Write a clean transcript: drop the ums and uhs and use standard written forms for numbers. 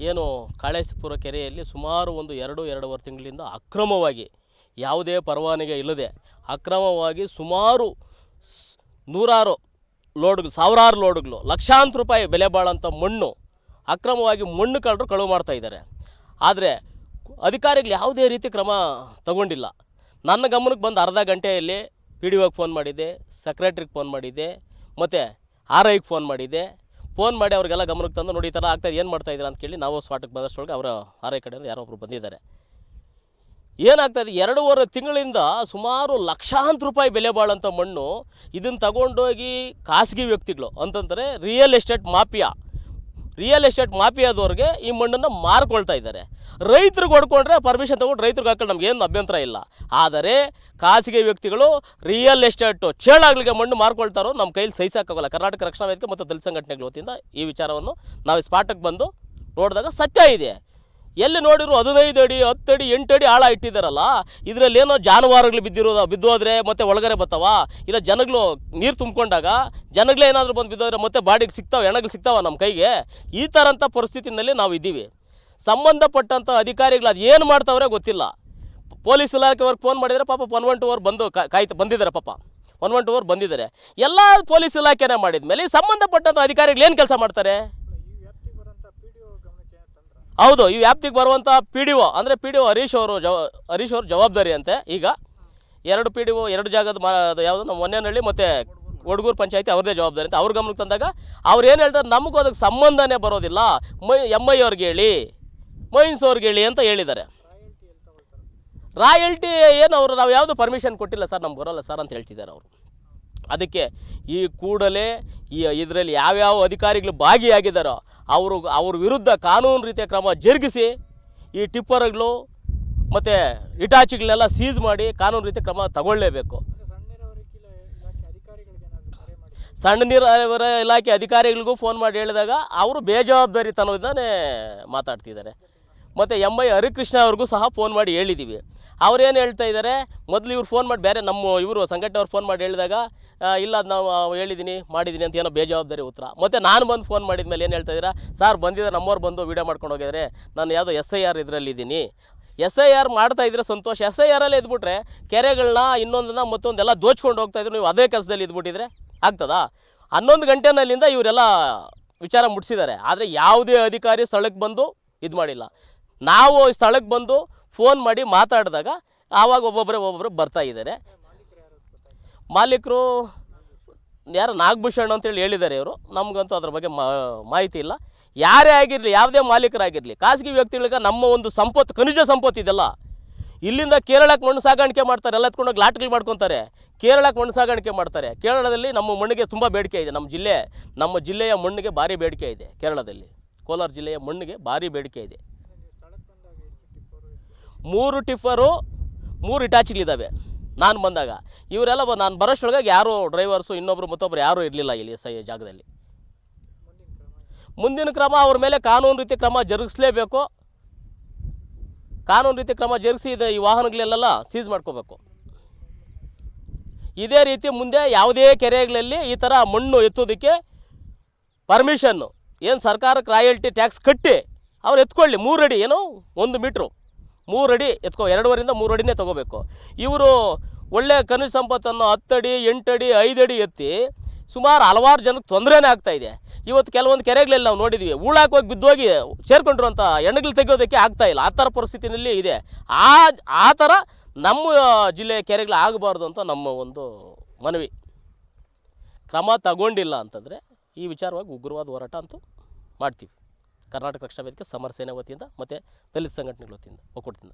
ಏನು ಕಾಳೇಶಪುರ ಕೆರೆಯಲ್ಲಿ ಸುಮಾರು ಒಂದು 2-2.5 ತಿಂಗಳಿಂದ ಅಕ್ರಮವಾಗಿ ಯಾವುದೇ ಪರವಾನಗಿ ಇಲ್ಲದೆ ಅಕ್ರಮವಾಗಿ ಸುಮಾರು ನೂರಾರು ಲೋಡ್ಗಳು, ಸಾವಿರಾರು ಲೋಡ್ಗಳು, ಲಕ್ಷಾಂತರ ರೂಪಾಯಿ ಬೆಲೆ ಬಾಳೋಂಥ ಮಣ್ಣು ಅಕ್ರಮವಾಗಿ ಮಣ್ಣು ಕಳುವು ಮಾಡ್ತಾಯಿದ್ದಾರೆ. ಆದರೆ ಅಧಿಕಾರಿಗಳು ಯಾವುದೇ ರೀತಿ ಕ್ರಮ ತಗೊಂಡಿಲ್ಲ. ನನ್ನ ಗಮನಕ್ಕೆ ಬಂದು ಅರ್ಧ ಗಂಟೆಯಲ್ಲಿ PDOಗೆ ಫೋನ್ ಮಾಡಿದ್ದೆ, ಸೆಕ್ರೆಟ್ರಿಗೆ ಫೋನ್ ಮಾಡಿದ್ದೆ, ಮತ್ತು RIಗೆ ಫೋನ್ ಮಾಡಿದ್ದೆ. ಫೋನ್ ಮಾಡಿ ಅವ್ರಿಗೆಲ್ಲ ಗಮನಕ್ಕೆ ತಂದು ನೋಡಿ ಈ ಥರ ಆಗ್ತಾಯಿದೆ, ಏನು ಮಾಡ್ತಾಯಿದ್ದೀರಾ ಅಂತ ಕೇಳಿ ನಾವು ಸ್ಪಾಟಿಗೆ ಬಂದಷ್ಟೊಳಗೆ ಅವರ RI ಕಡೆಯಿಂದ ಯಾರೋ ಒಬ್ಬರು ಬಂದಿದ್ದಾರೆ. ಏನಾಗ್ತಾಯಿದೆ, 2.5 ತಿಂಗಳಿಂದ ಸುಮಾರು ಲಕ್ಷಾಂತರ ರೂಪಾಯಿ ಬೆಲೆ ಬಾಳೋಂಥ ಮಣ್ಣು ಇದನ್ನು ತಗೊಂಡೋಗಿ ಖಾಸಗಿ ವ್ಯಕ್ತಿಗಳು ಅಂತಂದರೆ ರಿಯಲ್ ಎಸ್ಟೇಟ್ ಮಾಫಿಯಾದವ್ರಿಗೆ ಈ ಮಣ್ಣನ್ನು ಮಾರ್ಕೊಳ್ತಾ ಇದ್ದಾರೆ. ರೈತರಿಗೆ ಹೊಡ್ಕೊಂಡ್ರೆ ಪರ್ಮಿಷನ್ ತೊಗೊಂಡು ರೈತರಿಗೆ ಹಾಕೊಂಡು ನಮಗೇನು ಅಭ್ಯಂತರ ಇಲ್ಲ. ಆದರೆ ಖಾಸಗಿ ವ್ಯಕ್ತಿಗಳು ರಿಯಲ್ ಎಸ್ಟೇಟು ಚೇಳಾಗ್ಲಿಗೆ ಮಣ್ಣು ಮಾರ್ಕೊಳ್ತಾರೋ ನಮ್ಮ ಕೈಲಿ ಸಹಿಸೋಕ್ಕಾಗಲ್ಲ. ಕರ್ನಾಟಕ ರಕ್ಷಣಾ ವೇದಿಕೆ ಮತ್ತು ದಲಿತ ಸಂಘಟನೆಗಳ ವತಿಯಿಂದ ಈ ವಿಚಾರವನ್ನು ನಾವು ಸ್ಪಾಟಿಗೆ ಬಂದು ನೋಡಿದಾಗ ಸತ್ಯ ಇದೆ. ಎಲ್ಲಿ ನೋಡಿದ್ರು 15 ಅಡಿ 10 ಅಡಿ 8 ಅಡಿ ಆಳ ಇಟ್ಟಿದ್ದಾರಲ್ಲ, ಇದರಲ್ಲಿ ಏನೋ ಜಾನುವಾರುಗಳು ಬಿದ್ದೋದ್ರೆ ಮತ್ತೆ ಒಳಗಡೆ ಬರ್ತಾವ, ಇಲ್ಲ ಜನಗಳು ನೀರು ತುಂಬಿಕೊಂಡಾಗ ಜನಗಳೇ ಏನಾದರೂ ಬಂದು ಬಿದ್ದೋದ್ರೆ ಮತ್ತೆ ಬಾಡಿಗೆ ಸಿಗ್ತಾವೆ, ಹೆಣಗಳು ಸಿಗ್ತಾವ ನಮ್ಮ ಕೈಗೆ. ಈ ಥರಂಥ ಪರಿಸ್ಥಿತಿನಲ್ಲಿ ನಾವು ಇದ್ದೀವಿ. ಸಂಬಂಧಪಟ್ಟಂಥ ಅಧಿಕಾರಿಗಳು ಅದು ಏನು ಮಾಡ್ತಾವ್ರೆ ಗೊತ್ತಿಲ್ಲ. ಪೊಲೀಸ್ ಇಲಾಖೆಯವ್ರಿಗೆ ಫೋನ್ ಮಾಡಿದರೆ ಪಾಪ 112 ಬಂದು ಬಂದಿದ್ದಾರೆ. ಪಾಪ 112 ಬಂದಿದ್ದಾರೆ. ಎಲ್ಲ ಪೊಲೀಸ್ ಇಲಾಖೆನೇ ಮಾಡಿದ ಮೇಲೆ ಸಂಬಂಧಪಟ್ಟಂಥ ಅಧಿಕಾರಿಗಳು ಏನು ಕೆಲಸ ಮಾಡ್ತಾರೆ? ಹೌದು, ಈ ವ್ಯಾಪ್ತಿಗೆ ಬರುವಂಥ PDO ಅಂದರೆ PDO ಹರೀಶ್ ಅವರು ಜವಾಬ್ದಾರಿ ಅಂತೆ. ಈಗ 2 PDO 2 ಜಾಗದ ಯಾವುದು ನಮ್ಮ ಹೊನ್ನೇನಹಳ್ಳಿ ಮತ್ತು ಒಡಗೂರು ಪಂಚಾಯತಿ ಅವ್ರದ್ದೇ ಜವಾಬ್ದಾರಿ ಅಂತ ಅವ್ರ ಗಮನಕ್ಕೆ ತಂದಾಗ ಅವ್ರು ಏನು ಹೇಳ್ತಾರೆ, ನಮಗೂ ಅದಕ್ಕೆ ಸಂಬಂಧನೇ ಬರೋದಿಲ್ಲ, MI ಅವ್ರಿಗೆ ಹೇಳಿ, ಮೈನ್ಸ್ ಅವ್ರಿಗೆ ಹೇಳಿ ಅಂತ ಹೇಳಿದ್ದಾರೆ. ರಾಯಲ್ಟಿ ಏನು ನಾವು ಯಾವುದು ಪರ್ಮಿಷನ್ ಕೊಟ್ಟಿಲ್ಲ ಸರ್, ನಮ್ಗೆ ಬರೋಲ್ಲ ಸರ್ ಅಂತ ಹೇಳ್ತಿದ್ದಾರೆ ಅವರು. ಅದಕ್ಕೆ ಈ ಕೂಡಲೇ ಇದರಲ್ಲಿ ಯಾವ್ಯಾವ ಅಧಿಕಾರಿಗಳು ಭಾಗಿಯಾಗಿದ್ದಾರೋ ಅವ್ರ ವಿರುದ್ಧ ಕಾನೂನು ರೀತಿಯ ಕ್ರಮ ಜರುಗಿಸಿ ಈ ಟಿಪ್ಪರ್ಗಳು ಮತ್ತು ಇಟಾಚಿಗಳನ್ನೆಲ್ಲ ಸೀಸ್ ಮಾಡಿ ಕಾನೂನು ರೀತಿಯ ಕ್ರಮ ತಗೊಳ್ಳೇಬೇಕು. ಸಣ್ಣ ನೀರಾವರಿ ಇಲಾಖೆ ಅಧಿಕಾರಿಗಳಿಗೂ ಫೋನ್ ಮಾಡಿ ಹೇಳಿದಾಗ ಅವರು ಬೇಜವಾಬ್ದಾರಿತನದಿಂದನೇ ಮಾತಾಡ್ತಿದ್ದಾರೆ. ಮತ್ತು MI ಹರಿಕೃಷ್ಣ ಅವ್ರಿಗೂ ಸಹ ಫೋನ್ ಮಾಡಿ ಹೇಳಿದ್ದೀವಿ. ಅವ್ರೇನು ಹೇಳ್ತಾ ಇದ್ದಾರೆ, ಮೊದಲು ಇವ್ರು ಫೋನ್ ಮಾಡಿ ಬೇರೆ ಇವರು ಸಂಘಟನೆಯವ್ರು ಫೋನ್ ಮಾಡಿ ಹೇಳಿದಾಗ ಇಲ್ಲ ಅದು ನಾವು ಮಾಡಿದ್ದೀನಿ ಅಂತ ಏನೋ ಬೇಜವಾಬ್ದಾರಿ ಉತ್ತರ. ಮತ್ತು ನಾನು ಬಂದು ಫೋನ್ ಮಾಡಿದ ಮೇಲೆ ಏನು ಹೇಳ್ತಾ ಇದ್ದೀರಾ, ಸರ್ ಬಂದಿದ್ದಾರೆ ನಮ್ಮವ್ರು ಬಂದು ವೀಡಿಯೋ ಮಾಡ್ಕೊಂಡು ಹೋಗಿದ್ದಾರೆ, ನಾನು ಯಾವುದೋ SIR ಇದರಲ್ಲಿದ್ದೀನಿ. SIR ಮಾಡ್ತಾಯಿದ್ರೆ ಸಂತೋಷ. SIRಲ್ಲೇ ಇದ್ಬಿಟ್ರೆ ಕೆರೆಗಳನ್ನ ಇನ್ನೊಂದನ್ನ ಮತ್ತೊಂದೆಲ್ಲ ದೋಚ್ಕೊಂಡು ಹೋಗ್ತಾಯಿದ್ರು. ನೀವು ಅದೇ ಕೆಲಸದಲ್ಲಿ ಇದ್ಬಿಟ್ಟಿದ್ರೆ ಆಗ್ತದಾ? 11 ಗಂಟೆನಲ್ಲಿಂದ ಇವರೆಲ್ಲ ವಿಚಾರ ಮುಟ್ಟಿಸಿದ್ದಾರೆ. ಆದರೆ ಯಾವುದೇ ಅಧಿಕಾರಿ ಸ್ಥಳಕ್ಕೆ ಬಂದು ಇದು ಮಾಡಿಲ್ಲ. ನಾವು ಸ್ಥಳಕ್ಕೆ ಬಂದು ಫೋನ್ ಮಾಡಿ ಮಾತಾಡಿದಾಗ ಆವಾಗ ಒಬ್ಬೊಬ್ಬರು ಬರ್ತಾ ಇದ್ದಾರೆ. ಮಾಲೀಕರು ಯಾರು ನಾಗಭೂಷಣ್ ಅಂತೇಳಿ ಹೇಳಿದ್ದಾರೆ ಇವರು. ನಮಗಂತೂ ಅದ್ರ ಬಗ್ಗೆ ಮಾಹಿತಿ ಇಲ್ಲ. ಯಾರೇ ಆಗಿರಲಿ, ಯಾವುದೇ ಮಾಲೀಕರಾಗಿರಲಿ, ಖಾಸಗಿ ವ್ಯಕ್ತಿಗಳಿಗೆ ನಮ್ಮ ಒಂದು ಸಂಪತ್ತು, ಖನಿಜ ಸಂಪತ್ತು ಇದೆಲ್ಲ. ಇಲ್ಲಿಂದ ಕೇರಳಕ್ಕೆ ಮಣ್ಣು ಸಾಗಾಣಿಕೆ ಮಾಡ್ತಾರೆ, ಎಲ್ಲ ಎತ್ಕೊಂಡೋಗಿ ಲಾಟ್ಗಳು ಮಾಡ್ಕೊತಾರೆ, ಕೇರಳಕ್ಕೆ ಮಣ್ಣು ಸಾಗಾಣಿಕೆ ಮಾಡ್ತಾರೆ. ಕೇರಳದಲ್ಲಿ ನಮ್ಮ ಮಣ್ಣಿಗೆ ತುಂಬ ಬೇಡಿಕೆ ಇದೆ. ನಮ್ಮ ಜಿಲ್ಲೆಯ ಮಣ್ಣಿಗೆ ಭಾರಿ ಬೇಡಿಕೆ ಇದೆ. ಕೇರಳದಲ್ಲಿ ಕೋಲಾರ ಜಿಲ್ಲೆಯ ಮಣ್ಣಿಗೆ ಭಾರಿ ಬೇಡಿಕೆ ಇದೆ. 3 ಟಿಪ್ಪರು 3 ಇಟಾಚಿಗಳಿದ್ದಾವೆ ನಾನು ಬಂದಾಗ. ಇವರೆಲ್ಲ ನಾನು ಬರೋಷ್ಟೊಳಗಾಗಿ ಯಾರು ಡ್ರೈವರ್ಸು ಇನ್ನೊಬ್ಬರು ಮತ್ತೊಬ್ಬರು ಯಾರೂ ಇರಲಿಲ್ಲ ಇಲ್ಲಿ ಜಾಗದಲ್ಲಿ. ಮುಂದಿನ ಕ್ರಮ ಅವ್ರ ಮೇಲೆ ಕಾನೂನು ರೀತಿ ಕ್ರಮ ಜರುಗಿಸಲೇಬೇಕು. ಕಾನೂನು ರೀತಿ ಕ್ರಮ ಜರುಗಿಸಿ ಈ ವಾಹನಗಳೆಲ್ಲ ಸೀಸ್ ಮಾಡ್ಕೋಬೇಕು. ಇದೇ ರೀತಿ ಮುಂದೆ ಯಾವುದೇ ಕೆರೆಗಳಲ್ಲಿ ಈ ಥರ ಮಣ್ಣು ಎತ್ತೋದಕ್ಕೆ ಪರ್ಮಿಷನ್ನು ಏನು ಸರ್ಕಾರಕ್ಕೆ ರಾಯಲ್ಟಿ ಟ್ಯಾಕ್ಸ್ ಕಟ್ಟಿ ಅವ್ರು ಎತ್ಕೊಳ್ಳಿ. 3 ಅಡಿ ಏನೋ 1 ಮೀಟ್ರು 3 ಅಡಿ 2.5ರಿಂದ 3 ಅಡಿನೇ ತೊಗೋಬೇಕು. ಇವರು ಒಳ್ಳೆ ಖನಿಜ ಸಂಪತ್ತನ್ನು 10 ಅಡಿ 8 ಅಡಿ 5 ಅಡಿ ಎತ್ತಿ ಸುಮಾರು ಹಲವಾರು ಜನಕ್ಕೆ ತೊಂದರೆನೇ ಆಗ್ತಾಯಿದೆ. ಇವತ್ತು ಕೆಲವೊಂದು ಕೆರೆಗಳಲ್ಲಿ ನಾವು ನೋಡಿದ್ವಿ, ಹೂಳಾಕೋಗಿ ಬಿದ್ದೋಗಿ ಸೇರ್ಕೊಂಡಿರುವಂಥ ಹೆಣ್ಣುಗಳು ತೆಗೆಯೋದಕ್ಕೆ ಆಗ್ತಾಯಿಲ್ಲ. ಆ ಥರ ಪರಿಸ್ಥಿತಿನಲ್ಲಿ ಇದೆ. ಆ ಥರ ನಮ್ಮ ಜಿಲ್ಲೆಯ ಕೆರೆಗಳು ಆಗಬಾರ್ದು ಅಂತ ನಮ್ಮ ಒಂದು ಮನವಿ. ಕ್ರಮ ತಗೊಂಡಿಲ್ಲ ಅಂತಂದರೆ ಈ ವಿಚಾರವಾಗಿ ಉಗ್ರವಾದ ಹೋರಾಟ ಅಂತೂ ಮಾಡ್ತೀವಿ. ಕರ್ನಾಟಕ ರಕ್ಷಣಾ ವೇದಿಕೆ ಸಮರ ಸೇನೆ ವತಿಯಿಂದ ಮತ್ತು ದಲಿತ ಸಂಘಟನೆಗಳ ವತಿಯಿಂದ ಒಕ್ಕೂಟದಿಂದ.